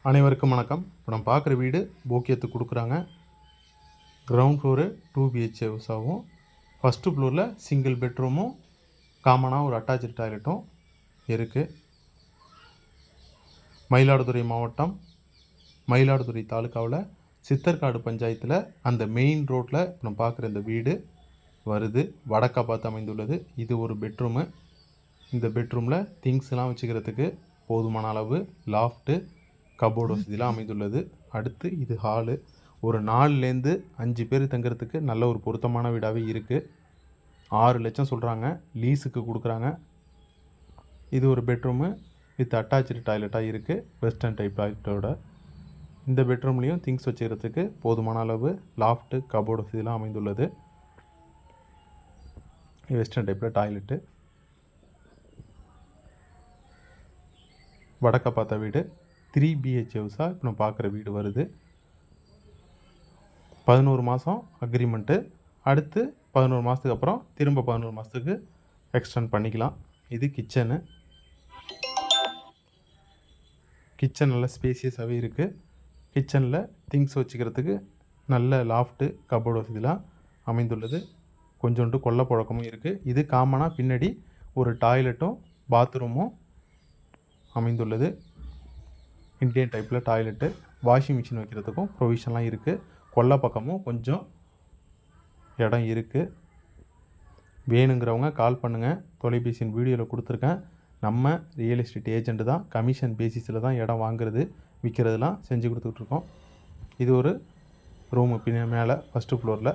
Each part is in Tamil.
அனைவருக்கும் வணக்கம். இப்போ நம்ம பார்க்குற வீடு போக்கியத்துக்கு கொடுக்குறாங்க. கிரவுண்ட் ஃப்ளோரு 2 BHK ஹவுஸாகவும், ஃபஸ்ட்டு ஃப்ளோரில் சிங்கிள் பெட்ரூமும் காமனாக ஒரு அட்டாச்சு டாய்லெட்டும் இருக்குது. மயிலாடுதுறை மாவட்டம், மயிலாடுதுறை தாலுக்காவில் சித்தர்காடு பஞ்சாயத்தில் அந்த மெயின் ரோட்டில் நம்ம பார்க்குற இந்த வீடு வருது. வடக்கா பார்த்து அமைந்துள்ளது. இது ஒரு பெட்ரூமு. இந்த பெட்ரூமில் திங்ஸ்லாம் வச்சுக்கிறதுக்கு போதுமான அளவு லாஃப்ட்டு, கபோர்டு வசதியெலாம் அமைந்துள்ளது. அடுத்து இது ஹாலு. ஒரு 4லேருந்து 5 பேர் தங்குறதுக்கு நல்ல ஒரு பொருத்தமான வீடாகவே இருக்குது. 6 லட்சம் சொல்கிறாங்க. லீஸுக்கு கொடுக்குறாங்க. இது ஒரு பெட்ரூமு வித் அட்டாச்சு டாய்லெட்டாக இருக்குது. வெஸ்டர்ன் டைப் டாய்லெட்டோட. இந்த பெட்ரூம்லேயும் திங்ஸ் வச்சுக்கிறதுக்கு போதுமான அளவு லாஃப்ட்டு, கபோர்டு வசதியெலாம் அமைந்துள்ளது. வெஸ்டர்ன் டைப்பில் டாய்லெட்டு. வடக்க பார்த்த வீடு 3 BHK ஹவுஸாக இப்போ நம்ம பார்க்குற வீடு வருது. 11 மாதம் அக்ரிமெண்ட்டு. அடுத்து 11 மாதத்துக்கு அப்புறம் திரும்ப 11 மாதத்துக்கு எக்ஸ்டெண்ட் பண்ணிக்கலாம். இது கிச்சனு. கிச்சன் நல்ல ஸ்பேசியஸாகவே இருக்குது. கிச்சனில் திங்ஸ் வச்சுக்கிறதுக்கு நல்ல லாஃப்ட்டு, கபோர்டு வசதிலாம் அமைந்துள்ளது. கொஞ்சோண்டு கொல்லை புழக்கமும் இருக்குது. இது காமனாக பின்னாடி ஒரு டாய்லெட்டும் பாத்ரூமும் அமைந்துள்ளது. இண்டியன் டைப்பில் டாய்லெட்டு, வாஷிங் மிஷின் வைக்கிறதுக்கும் ப்ரொவிஷன்லாம் இருக்குது. கொல்லை பக்கமும் கொஞ்சம் இடம் இருக்குது. வேணுங்கிறவங்க கால் பண்ணுங்கள். தொலைபேசியின் வீடியோவில் கொடுத்துருக்கேன். நம்ம ரியல் எஸ்டேட் ஏஜெண்ட்டு தான். கமிஷன் பேசிஸில் தான் இடம் வாங்குறது விற்கிறதுலாம் செஞ்சு கொடுத்துட்ருக்கோம். இது ஒரு ரூமு மேலே ஃபஸ்ட்டு ஃப்ளோரில்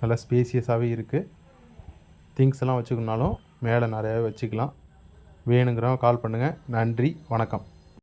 நல்லா ஸ்பேசியஸாகவே இருக்குது. திங்ஸ் எல்லாம் வச்சுக்கணுனாலும் மேலே நிறையாவே வச்சுக்கலாம். வேணுங்கிறவங்க கால் பண்ணுங்கள். நன்றி, வணக்கம்.